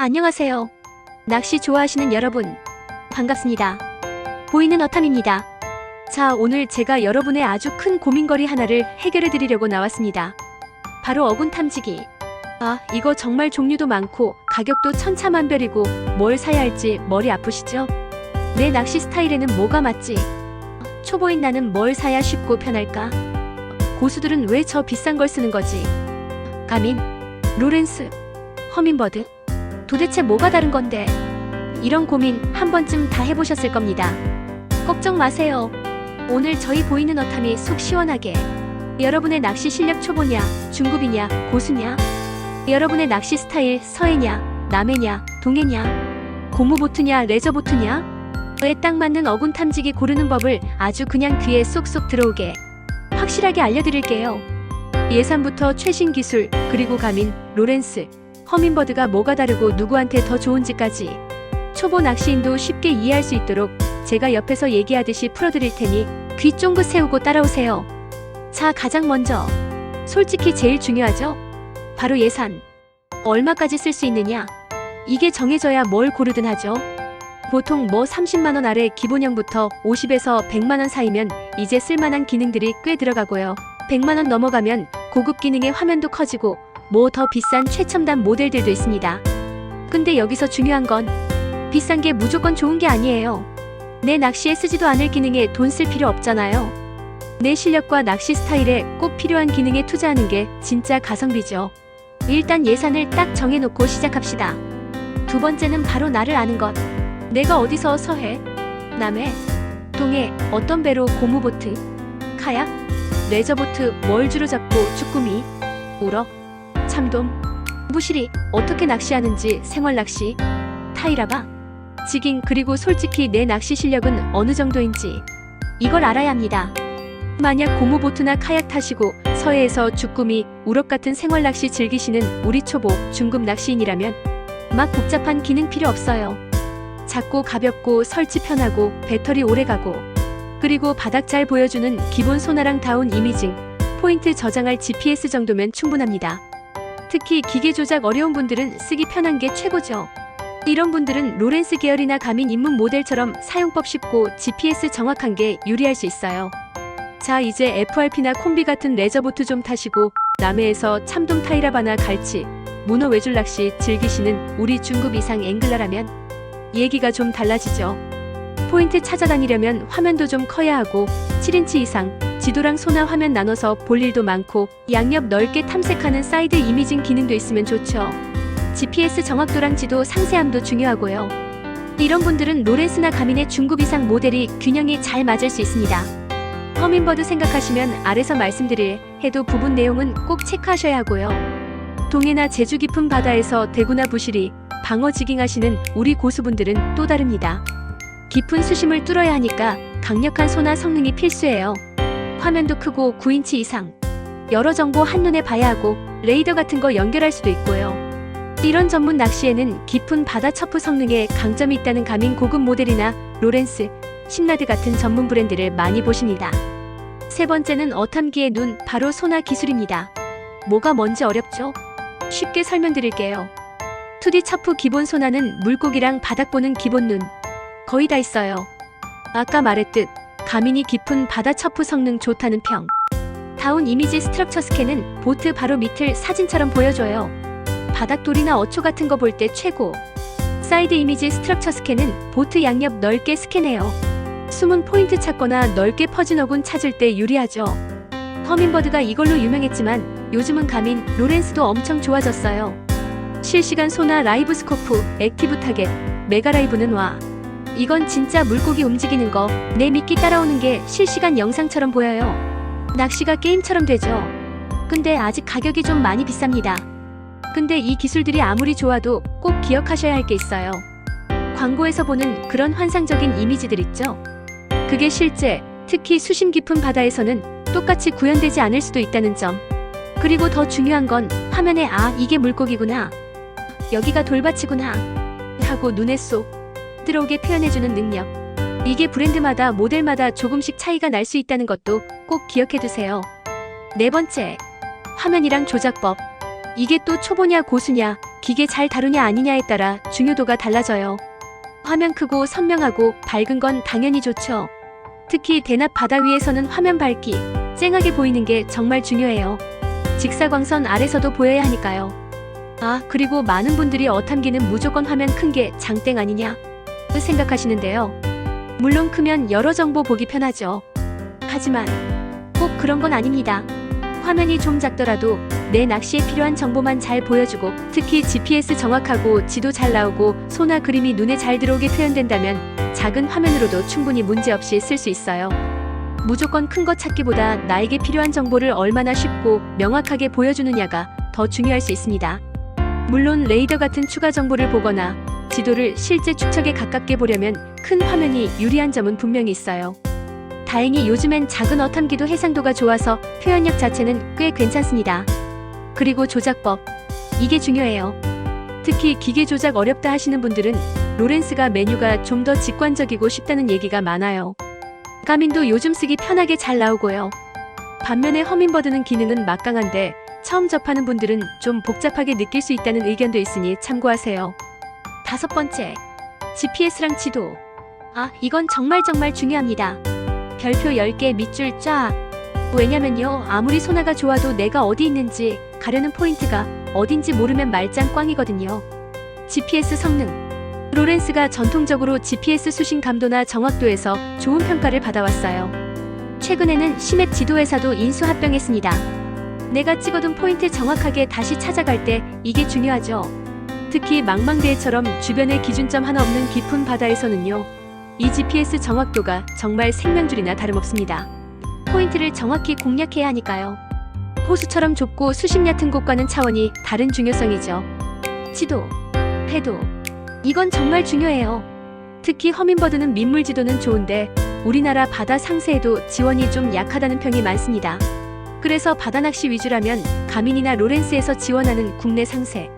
안녕하세요. 낚시 좋아하시는 여러분, 반갑습니다. 보이는 어탐입니다. 자, 오늘 제가 여러분의 아주 큰 고민거리 하나를 해결해 드리려고 나왔습니다. 바로 어군 탐지기. 이거 정말 종류도 많고 가격도 천차만별이고 뭘 사야 할지 머리 아프시죠? 내 낚시 스타일에는 뭐가 맞지? 초보인 나는 뭘 사야 쉽고 편할까? 고수들은 왜 저 비싼 걸 쓰는 거지? 가민, 로렌스, 허밍버드? 도대체 뭐가 다른 건데? 이런 고민 한 번쯤 다 해보셨을 겁니다. 걱정 마세요. 오늘 저희 보이는 어탐이 속 시원하게 여러분의 낚시 실력 초보냐, 중급이냐, 고수냐? 여러분의 낚시 스타일 서해냐, 남해냐, 동해냐? 고무보트냐, 레저보트냐? 에 딱 맞는 어군 탐지기 고르는 법을 아주 그냥 귀에 쏙쏙 들어오게 확실하게 알려드릴게요. 예산부터 최신 기술, 그리고 가민, 로렌스, 허밍버드가 뭐가 다르고 누구한테 더 좋은지까지 초보 낚시인도 쉽게 이해할 수 있도록 제가 옆에서 얘기하듯이 풀어드릴 테니 귀 쫑긋 세우고 따라오세요. 자, 가장 먼저 솔직히 제일 중요하죠? 바로 예산. 얼마까지 쓸 수 있느냐? 이게 정해져야 뭘 고르든 하죠. 보통 30만원 아래 기본형부터 50에서 100만원 사이면 이제 쓸만한 기능들이 꽤 들어가고요. 100만원 넘어가면 고급 기능의 화면도 커지고 더 비싼 최첨단 모델들도 있습니다. 근데 여기서 중요한 건 비싼 게 무조건 좋은 게 아니에요. 내 낚시에 쓰지도 않을 기능에 돈 쓸 필요 없잖아요. 내 실력과 낚시 스타일에 꼭 필요한 기능에 투자하는 게 진짜 가성비죠. 일단 예산을 딱 정해놓고 시작합시다. 두 번째는 바로 나를 아는 것. 내가 어디서 서해, 남해, 동해, 어떤 배로 고무보트, 카약, 레저보트 뭘 주로 잡고 쭈꾸미, 우럭, 참돔, 무시리 어떻게 낚시하는지 생활낚시, 타이라바, 지깅 그리고 솔직히 내 낚시 실력은 어느 정도인지 이걸 알아야 합니다. 만약 고무보트나 카약 타시고 서해에서 쭈꾸미, 우럭 같은 생활낚시 즐기시는 우리 초보, 중급 낚시인이라면 막 복잡한 기능 필요 없어요. 작고 가볍고 설치 편하고 배터리 오래가고 그리고 바닥 잘 보여주는 기본 소나랑 다운 이미징, 포인트 저장할 GPS 정도면 충분합니다. 특히 기계 조작 어려운 분들은 쓰기 편한 게 최고죠. 이런 분들은 로렌스 계열이나 가민 입문 모델처럼 사용법 쉽고 GPS 정확한 게 유리할 수 있어요. 자, 이제 FRP나 콤비 같은 레저보트 좀 타시고 남해에서 참돔 타이라바나 갈치, 문어 외줄 낚시 즐기시는 우리 중급 이상 앵글러라면 얘기가 좀 달라지죠. 포인트 찾아다니려면 화면도 좀 커야 하고 7인치 이상, 지도랑 소나 화면 나눠서 볼 일도 많고 양옆 넓게 탐색하는 사이드 이미징 기능도 있으면 좋죠. GPS 정확도랑 지도 상세함도 중요하고요. 이런 분들은 로렌스나 가민의 중급 이상 모델이 균형이 잘 맞을 수 있습니다. 허밍버드 생각하시면 아래서 말씀드릴 해도 부분 내용은 꼭 체크하셔야 하고요. 동해나 제주 깊은 바다에서 대구나 부시리, 방어 지깅하시는 우리 고수분들은 또 다릅니다. 깊은 수심을 뚫어야 하니까 강력한 소나 성능이 필수예요. 화면도 크고 9인치 이상, 여러 정보 한눈에 봐야 하고 레이더 같은 거 연결할 수도 있고요. 이런 전문 낚시에는 깊은 바다 첩프 성능에 강점이 있다는 가민 고급 모델이나 로렌스, 신라드 같은 전문 브랜드를 많이 보십니다. 세 번째는 어탐기의 눈, 바로 소나 기술입니다. 뭐가 뭔지 어렵죠? 쉽게 설명드릴게요. 2D 첩프 기본 소나는 물고기랑 바닥 보는 기본 눈 거의 다 있어요. 아까 말했듯 가민이 깊은 바다 첩프 성능 좋다는 평. 다운 이미지 스트럭처 스캔은 보트 바로 밑을 사진처럼 보여줘요. 바닥돌이나 어초 같은 거 볼 때 최고. 사이드 이미지 스트럭처 스캔은 보트 양옆 넓게 스캔해요. 숨은 포인트 찾거나 넓게 퍼진 어군 찾을 때 유리하죠. 허밍버드가 이걸로 유명했지만 요즘은 가민, 로렌스도 엄청 좋아졌어요. 실시간 소나 라이브 스코프, 액티브 타겟, 메가 라이브는 와. 이건 진짜 물고기 움직이는 거 내 미끼 따라오는 게 실시간 영상처럼 보여요. 낚시가 게임처럼 되죠. 근데 아직 가격이 좀 많이 비쌉니다. 근데 이 기술들이 아무리 좋아도 꼭 기억하셔야 할 게 있어요. 광고에서 보는 그런 환상적인 이미지들 있죠. 그게 실제, 특히 수심 깊은 바다에서는 똑같이 구현되지 않을 수도 있다는 점. 그리고 더 중요한 건 화면에 이게 물고기구나, 여기가 돌밭이구나 하고 눈에 쏙 들어오게 표현해주는 능력. 이게 브랜드마다 모델마다 조금씩 차이가 날 수 있다는 것도 꼭 기억해두세요. 네 번째, 화면이랑 조작법. 이게 또 초보냐 고수냐 기계 잘 다루냐 아니냐에 따라 중요도가 달라져요. 화면 크고 선명하고 밝은 건 당연히 좋죠. 특히 대낮 바다 위에서는 화면 밝기, 쨍하게 보이는 게 정말 중요해요. 직사광선 아래서도 보여야 하니까요. 그리고 많은 분들이 어탐기는 무조건 화면 큰 게 장땡 아니냐 생각하시는데요. 물론 크면 여러 정보 보기 편하죠. 하지만 꼭 그런 건 아닙니다. 화면이 좀 작더라도 내 낚시에 필요한 정보만 잘 보여주고, 특히 GPS 정확하고 지도 잘 나오고 소나 그림이 눈에 잘 들어오게 표현된다면 작은 화면으로도 충분히 문제없이 쓸 수 있어요. 무조건 큰 거 찾기보다 나에게 필요한 정보를 얼마나 쉽고 명확하게 보여주느냐가 더 중요할 수 있습니다. 물론 레이더 같은 추가 정보를 보거나 지도를 실제 축척에 가깝게 보려면 큰 화면이 유리한 점은 분명히 있어요. 다행히 요즘엔 작은 어탐기도 해상도가 좋아서 표현력 자체는 꽤 괜찮습니다. 그리고 조작법, 이게 중요해요. 특히 기계 조작 어렵다 하시는 분들은 로렌스가 메뉴가 좀 더 직관적이고 쉽다는 얘기가 많아요. 가민도 요즘 쓰기 편하게 잘 나오고요. 반면에 허밍버드는 기능은 막강한데 처음 접하는 분들은 좀 복잡하게 느낄 수 있다는 의견도 있으니 참고하세요. 5번째, GPS랑 지도. 이건 정말 중요합니다. 별표 10개 밑줄 쫙. 왜냐면요, 아무리 소나가 좋아도 내가 어디 있는지 가려는 포인트가 어딘지 모르면 말짱 꽝이거든요. GPS 성능. 로렌스가 전통적으로 GPS 수신 감도나 정확도에서 좋은 평가를 받아왔어요. 최근에는 시맵 지도회사도 인수합병했습니다. 내가 찍어둔 포인트 정확하게 다시 찾아갈 때 이게 중요하죠. 특히 망망대해처럼 주변에 기준점 하나 없는 깊은 바다에서는요, 이 GPS 정확도가 정말 생명줄이나 다름없습니다. 포인트를 정확히 공략해야 하니까요. 호수처럼 좁고 수심 얕은 곳과는 차원이 다른 중요성이죠. 지도, 해도, 이건 정말 중요해요. 특히 허밍버드는 민물 지도는 좋은데 우리나라 바다 상세에도 지원이 좀 약하다는 평이 많습니다. 그래서 바다낚시 위주라면 가민이나 로렌스에서 지원하는 국내 상세,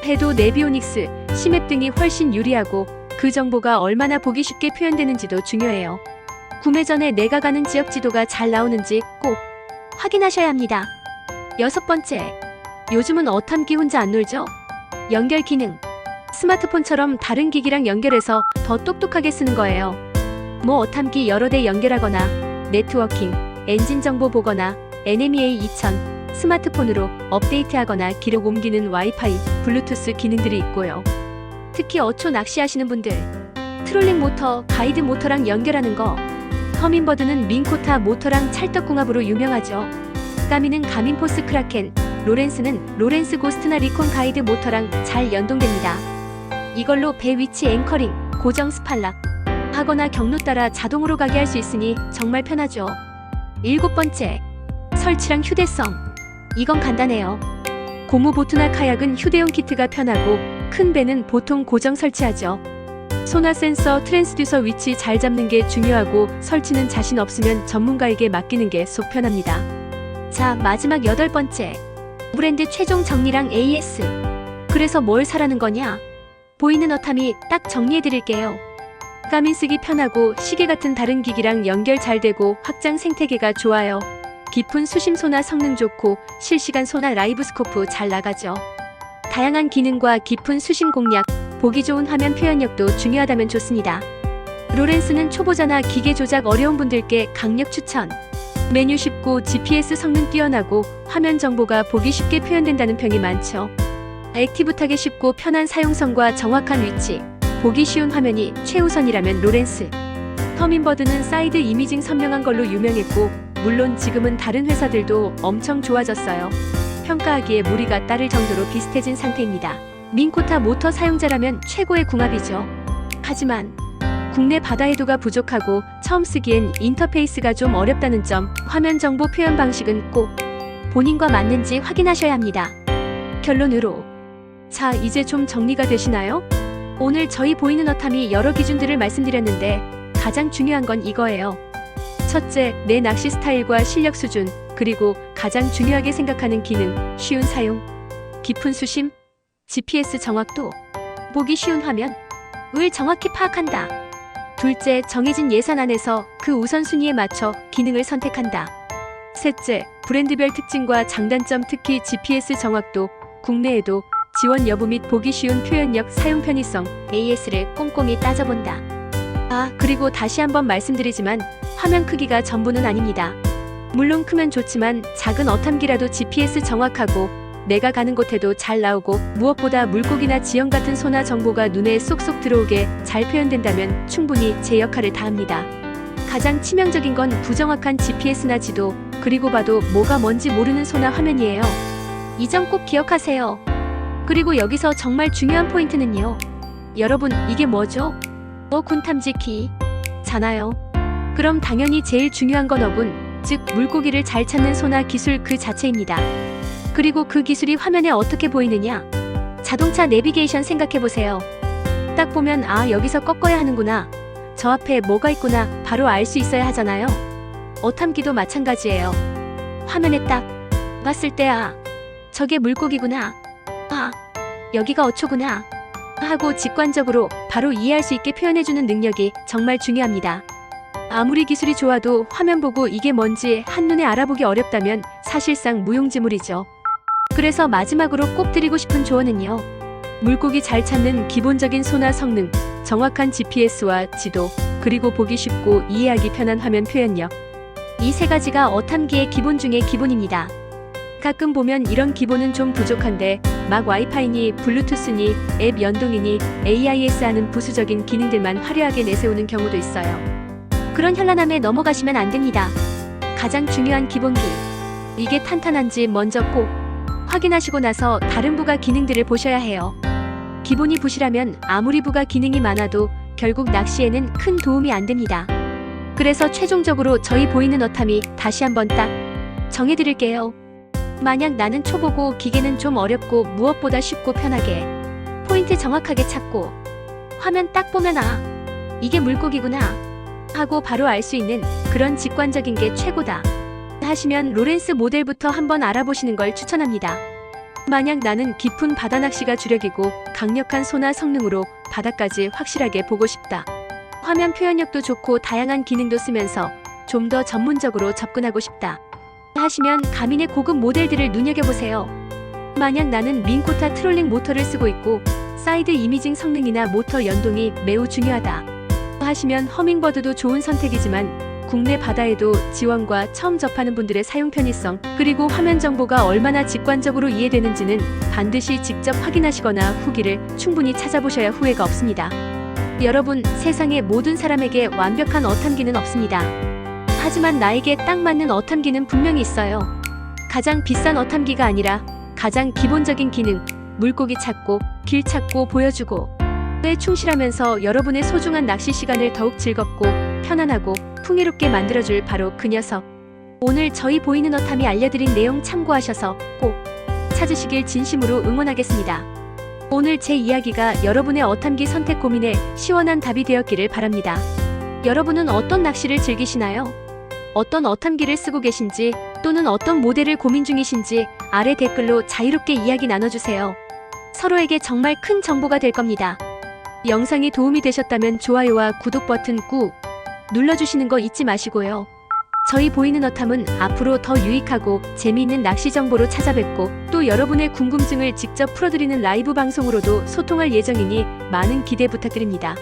해도 내비오닉스, 시맵 등이 훨씬 유리하고 그 정보가 얼마나 보기 쉽게 표현되는지도 중요해요. 구매 전에 내가 가는 지역 지도가 잘 나오는지 꼭 확인하셔야 합니다. 6번째, 요즘은 어탐기 혼자 안 놀죠? 연결 기능. 스마트폰처럼 다른 기기랑 연결해서 더 똑똑하게 쓰는 거예요. 어탐기 여러 대 연결하거나 네트워킹, 엔진 정보 보거나 NMEA 2000, 스마트폰으로 업데이트하거나 기록 옮기는 와이파이, 블루투스 기능들이 있고요. 특히 어초 낚시하시는 분들, 트롤링 모터, 가이드 모터랑 연결하는 거. 허밍버드는 밍코타 모터랑 찰떡궁합으로 유명하죠. 가민은 가민 포스 크라켄, 로렌스는 로렌스 고스트나 리콘 가이드 모터랑 잘 연동됩니다. 이걸로 배 위치 앵커링, 고정 스팔락 하거나 경로 따라 자동으로 가게 할 수 있으니 정말 편하죠. 7번째, 설치랑 휴대성. 이건 간단해요. 고무 보트나 카약은 휴대용 키트가 편하고 큰 배는 보통 고정 설치하죠. 소나 센서, 트랜스듀서 위치 잘 잡는 게 중요하고 설치는 자신 없으면 전문가에게 맡기는 게 속 편합니다. 자, 마지막 8번째, 브랜드 최종 정리랑 AS. 그래서 뭘 사라는 거냐? 보이는 어탐이 딱 정리해드릴게요. 가민 쓰기 편하고 시계 같은 다른 기기랑 연결 잘 되고 확장 생태계가 좋아요. 깊은 수심 소나 성능 좋고 실시간 소나 라이브 스코프 잘 나가죠. 다양한 기능과 깊은 수심 공략, 보기 좋은 화면 표현력도 중요하다면 좋습니다. 로렌스는 초보자나 기계 조작 어려운 분들께 강력 추천. 메뉴 쉽고 GPS 성능 뛰어나고 화면 정보가 보기 쉽게 표현된다는 평이 많죠. 액티브 타기 쉽고 편한 사용성과 정확한 위치, 보기 쉬운 화면이 최우선이라면 로렌스. 허밍버드는 사이드 이미징 선명한 걸로 유명했고 물론 지금은 다른 회사들도 엄청 좋아졌어요. 평가하기에 무리가 따를 정도로 비슷해진 상태입니다. 밍코타 모터 사용자라면 최고의 궁합이죠. 하지만 국내 바다 해도가 부족하고 처음 쓰기엔 인터페이스가 좀 어렵다는 점, 화면 정보 표현 방식은 꼭 본인과 맞는지 확인하셔야 합니다. 결론으로, 자, 이제 좀 정리가 되시나요? 오늘 저희 보이는 어탐이 여러 기준들을 말씀드렸는데 가장 중요한 건 이거예요. 첫째, 내 낚시 스타일과 실력 수준, 그리고 가장 중요하게 생각하는 기능, 쉬운 사용, 깊은 수심, GPS 정확도, 보기 쉬운 화면, 을 정확히 파악한다. 둘째, 정해진 예산 안에서 그 우선순위에 맞춰 기능을 선택한다. 셋째, 브랜드별 특징과 장단점, 특히 GPS 정확도, 국내에도 지원 여부 및 보기 쉬운 표현력, 사용 편의성, AS를 꼼꼼히 따져본다. 그리고 다시 한번 말씀드리지만 화면 크기가 전부는 아닙니다. 물론 크면 좋지만 작은 어탐기라도 GPS 정확하고 내가 가는 곳에도 잘 나오고 무엇보다 물고기나 지형 같은 소나 정보가 눈에 쏙쏙 들어오게 잘 표현된다면 충분히 제 역할을 다합니다. 가장 치명적인 건 부정확한 GPS나 지도, 그리고 봐도 뭐가 뭔지 모르는 소나 화면이에요. 이 점 꼭 기억하세요. 그리고 여기서 정말 중요한 포인트는요. 여러분, 이게 뭐죠? 군탐지기 잖아요. 그럼 당연히 제일 중요한 건 어군, 즉 물고기를 잘 찾는 소나 기술 그 자체입니다. 그리고 그 기술이 화면에 어떻게 보이느냐? 자동차 내비게이션 생각해보세요. 딱 보면 여기서 꺾어야 하는구나, 저 앞에 뭐가 있구나 바로 알 수 있어야 하잖아요. 어탐기도 마찬가지예요. 화면에 딱 봤을 때 저게 물고기구나, 여기가 어초구나 하고 직관적으로 바로 이해할 수 있게 표현해주는 능력이 정말 중요합니다. 아무리 기술이 좋아도 화면 보고 이게 뭔지 한눈에 알아보기 어렵다면 사실상 무용지물이죠. 그래서 마지막으로 꼭 드리고 싶은 조언은요. 물고기 잘 찾는 기본적인 소나 성능, 정확한 GPS와 지도, 그리고 보기 쉽고 이해하기 편한 화면 표현력. 이 세 가지가 어탐기의 기본 중의 기본입니다. 가끔 보면 이런 기본은 좀 부족한데 막 와이파이니 블루투스니 앱 연동이니 AIS 하는 부수적인 기능들만 화려하게 내세우는 경우도 있어요. 그런 현란함에 넘어가시면 안 됩니다. 가장 중요한 기본기, 이게 탄탄한지 먼저 꼭 확인하시고 나서 다른 부가 기능들을 보셔야 해요. 기본이 부실하면 아무리 부가 기능이 많아도 결국 낚시에는 큰 도움이 안 됩니다. 그래서 최종적으로 저희 보이는 어탐이 다시 한번 딱 정해드릴게요. 만약 나는 초보고 기계는 좀 어렵고 무엇보다 쉽고 편하게 포인트 정확하게 찾고 화면 딱 보면 이게 물고기구나 하고 바로 알 수 있는 그런 직관적인 게 최고다 하시면 로렌스 모델부터 한번 알아보시는 걸 추천합니다. 만약 나는 깊은 바다 낚시가 주력이고 강력한 소나 성능으로 바다까지 확실하게 보고 싶다, 화면 표현력도 좋고 다양한 기능도 쓰면서 좀 더 전문적으로 접근하고 싶다 하시면 가민의 고급 모델들을 눈여겨보세요. 만약 나는 링코타 트롤링 모터를 쓰고 있고 사이드 이미징 성능이나 모터 연동이 매우 중요하다 하시면 허밍버드도 좋은 선택이지만 국내 바다에도 지원과 처음 접하는 분들의 사용 편의성, 그리고 화면 정보가 얼마나 직관적으로 이해되는지는 반드시 직접 확인하시거나 후기를 충분히 찾아보셔야 후회가 없습니다. 여러분, 세상의 모든 사람에게 완벽한 어탐기는 없습니다. 하지만 나에게 딱 맞는 어탐기는 분명히 있어요. 가장 비싼 어탐기가 아니라 가장 기본적인 기능, 물고기 찾고 길 찾고 보여주고 에 충실하면서 여러분의 소중한 낚시 시간을 더욱 즐겁고 편안하고 풍요롭게 만들어줄 바로 그 녀석. 오늘 저희 보이는 어탐이 알려드린 내용 참고하셔서 꼭 찾으시길 진심으로 응원하겠습니다. 오늘 제 이야기가 여러분의 어탐기 선택 고민에 시원한 답이 되었기를 바랍니다. 여러분은 어떤 낚시를 즐기시나요? 어떤 어탐기를 쓰고 계신지 또는 어떤 모델을 고민 중이신지 아래 댓글로 자유롭게 이야기 나눠주세요. 서로에게 정말 큰 정보가 될 겁니다. 영상이 도움이 되셨다면 좋아요와 구독 버튼 꾹 눌러주시는 거 잊지 마시고요. 저희 보이는 어탐은 앞으로 더 유익하고 재미있는 낚시 정보로 찾아뵙고 또 여러분의 궁금증을 직접 풀어드리는 라이브 방송으로도 소통할 예정이니 많은 기대 부탁드립니다.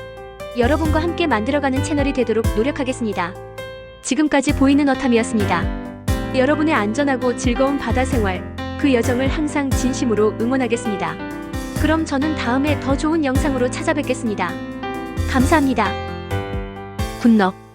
여러분과 함께 만들어가는 채널이 되도록 노력하겠습니다. 지금까지 보이는 어탐이었습니다. 여러분의 안전하고 즐거운 바다 생활, 그 여정을 항상 진심으로 응원하겠습니다. 그럼 저는 다음에 더 좋은 영상으로 찾아뵙겠습니다. 감사합니다. 굿럭.